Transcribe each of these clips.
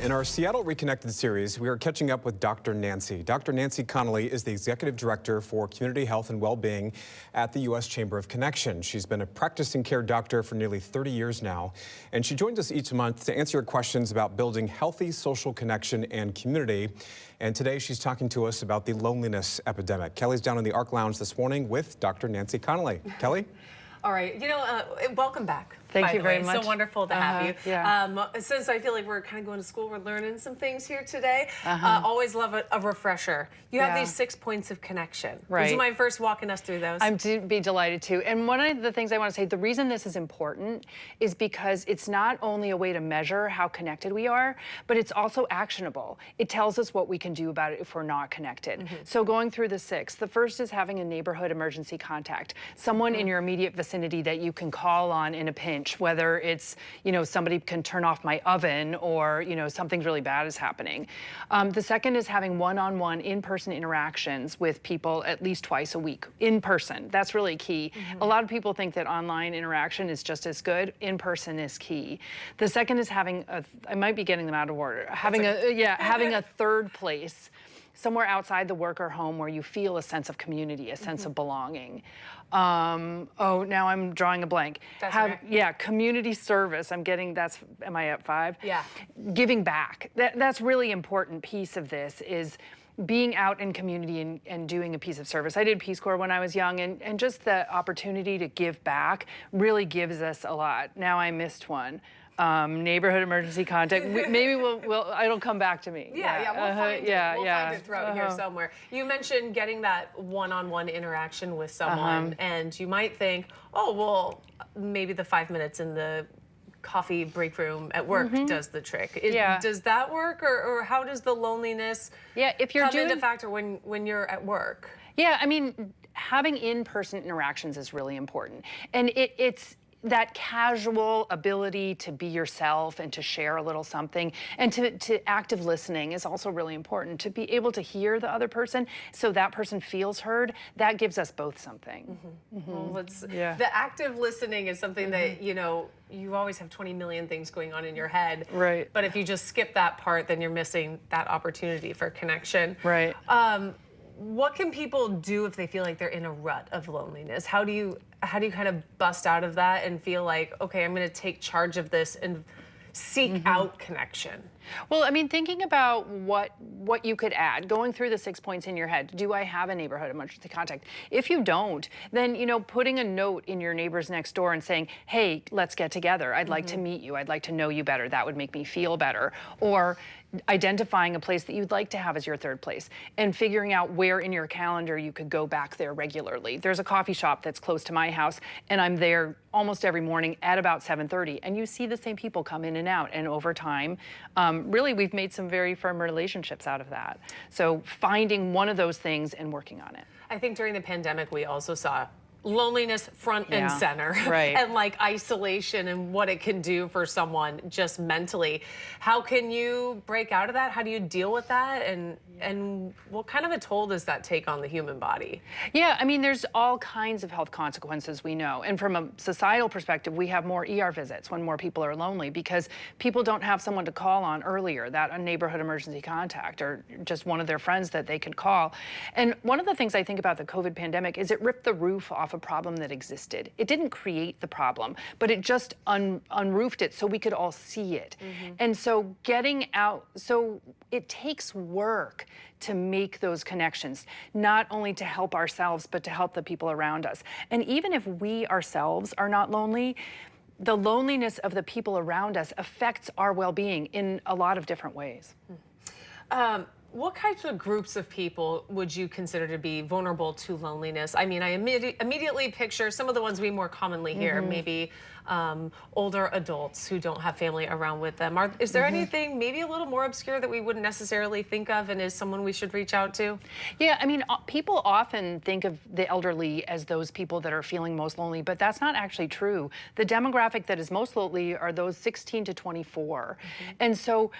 In our Seattle Reconnected series, we are catching up with Dr. Nancy. Dr. Nancy Connolly is the Executive Director for Community Health and Wellbeing at the U.S. Chamber of Connection. She's been a practicing care doctor for nearly 30 years now, and she joins us each month to answer your questions about building healthy social connection and community. And today she's talking to us about the loneliness epidemic. Kelly's down in the ARC Lounge this morning with Dr. Nancy Connolly. Kelly? All right, welcome back. Thank you very much. So wonderful to have you. Yeah. Since I feel like we're kind of going to school, we're learning some things here today. Always love a refresher. You have these 6 points of connection. Right. Would you mind first walking us through those? I'd be delighted to. And one of the things I want to say, the reason this is important is because it's not only a way to measure how connected we are, but it's also actionable. It tells us what we can do about it if we're not connected. So going through the 6, the first is having a neighborhood emergency contact, someone in your immediate vicinity that you can call on in a pinch, whether it's, somebody can turn off my oven or, something really bad is happening. The second is having one-on-one in-person interactions with people at least twice a week, in person. That's really key. A lot of people think that online interaction is just as good. In person is key. The second is having I might be getting them out of order. Having a third place, somewhere outside the work or home where you feel a sense of community, a sense of belonging. Now I'm drawing a blank. That's right. Yeah, community service. Am I at 5? Yeah. Giving back. That's really important piece of this is being out in community and doing a piece of service. I did Peace Corps when I was young, and just the opportunity to give back really gives us a lot. Now I missed one. Neighborhood emergency contact. Maybe it'll come back to me. We'll find it throughout here somewhere. You mentioned getting that one-on-one interaction with someone, and you might think, oh, well, maybe the 5 minutes in the coffee break room at work does the trick. Does that work, or how does the loneliness come into factor when you're at work? Yeah, I mean, having in-person interactions is really important, and it's that casual ability to be yourself and to share a little something, and to active listening is also really important. To be able to hear the other person so that person feels heard, that gives us both something. Well, the active listening is something that, you always have 20 million things going on in your head. Right. But if you just skip that part, then you're missing that opportunity for connection. Right. What can people do if they feel like they're in a rut of loneliness? How do you kind of bust out of that and feel like, okay, I'm going to take charge of this and seek out connection? Well, I mean, thinking about what you could add, going through the 6 points in your head. Do I have a neighborhood emergency contact? If you don't, then, putting a note in your neighbors next door and saying, hey, let's get together. I'd like to meet you. I'd like to know you better. That would make me feel better. Or identifying a place that you'd like to have as your third place and figuring out where in your calendar you could go back there regularly. There's a coffee shop that's close to my house, and I'm there almost every morning at about 7:30, and you see the same people come in and out, and over time, really we've made some very firm relationships out of that. So finding one of those things and working on it. I think during the pandemic we also saw loneliness front and center, right. And like isolation and what it can do for someone just mentally. How can you break out of that? How do you deal with that? And what kind of a toll does that take on the human body? Yeah, I mean, there's all kinds of health consequences we know. And from a societal perspective, we have more ER visits when more people are lonely because people don't have someone to call on earlier, that a neighborhood emergency contact or just one of their friends that they could call. And one of the things I think about the COVID pandemic is it ripped the roof off a problem that existed. It didn't create the problem, but it just unroofed it so we could all see it. And so getting out, so it takes work to make those connections, not only to help ourselves, but to help the people around us. And even if we ourselves are not lonely, the loneliness of the people around us affects our well-being in a lot of different ways. What types of groups of people would you consider to be vulnerable to loneliness? I mean, I immediately picture some of the ones we more commonly hear, maybe older adults who don't have family around with them. Is there anything maybe a little more obscure that we wouldn't necessarily think of and is someone we should reach out to? Yeah, I mean, people often think of the elderly as those people that are feeling most lonely, but that's not actually true. The demographic that is most lonely are those 16 to 24. And so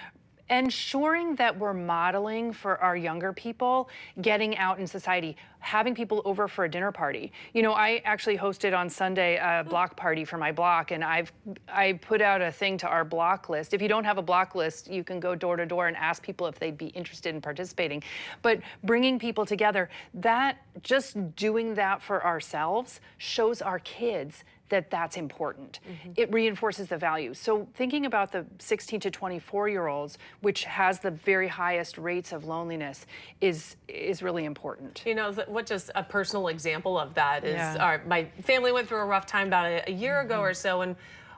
ensuring that we're modeling for our younger people, getting out in society, having people over for a dinner party. You know, I actually hosted on Sunday a block party for my block, and I put out a thing to our block list. If you don't have a block list, you can go door to door and ask people if they'd be interested in participating. But bringing people together, that just doing that for ourselves shows our kids that that's important. It reinforces the values. So thinking about the 16 to 24-year-olds, which has the very highest rates of loneliness, is really important. You know, what just a personal example of that is my family went through a rough time about a year ago or so, and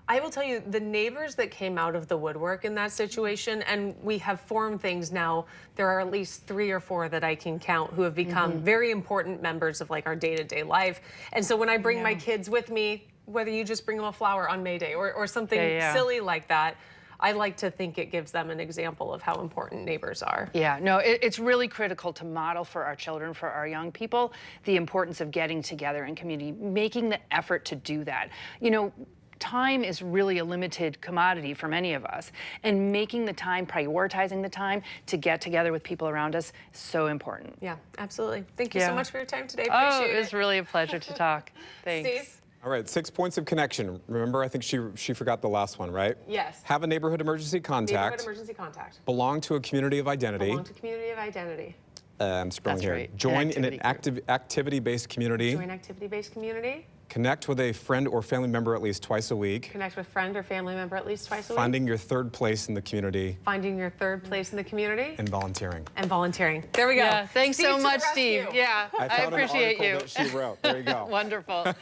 I will tell you, the neighbors that came out of the woodwork in that situation, and we have formed things now, there are at least 3 or 4 that I can count who have become very important members of like our day-to-day life. And so when I bring my kids with me, whether you just bring them a flower on May Day or something silly like that, I like to think it gives them an example of how important neighbors are. Yeah, no, it's really critical to model for our children, for our young people, the importance of getting together in community, making the effort to do that. You know, time is really a limited commodity for many of us, and making the time, prioritizing the time to get together with people around us is so important. Yeah, absolutely. Thank you so much for your time today. Appreciate it. It was really a pleasure to talk. Thanks. Steve? All right, 6 points of connection. Remember, I think she forgot the last one, right? Yes. Have a neighborhood emergency contact. Neighborhood emergency contact. Belong to a community of identity. Belong to community of identity. I'm scrolling That's here. right. Join in an activity-based community. Join activity-based community. Connect with a friend or family member at least twice a week. Connect with friend or family member at least twice a week. Finding your third place in the community. Finding your third place in the community. And volunteering. And volunteering. There we go. Yeah, thanks Steve so to the much, rescue. Steve. Yeah, I appreciate you. That she wrote. There you go. Wonderful.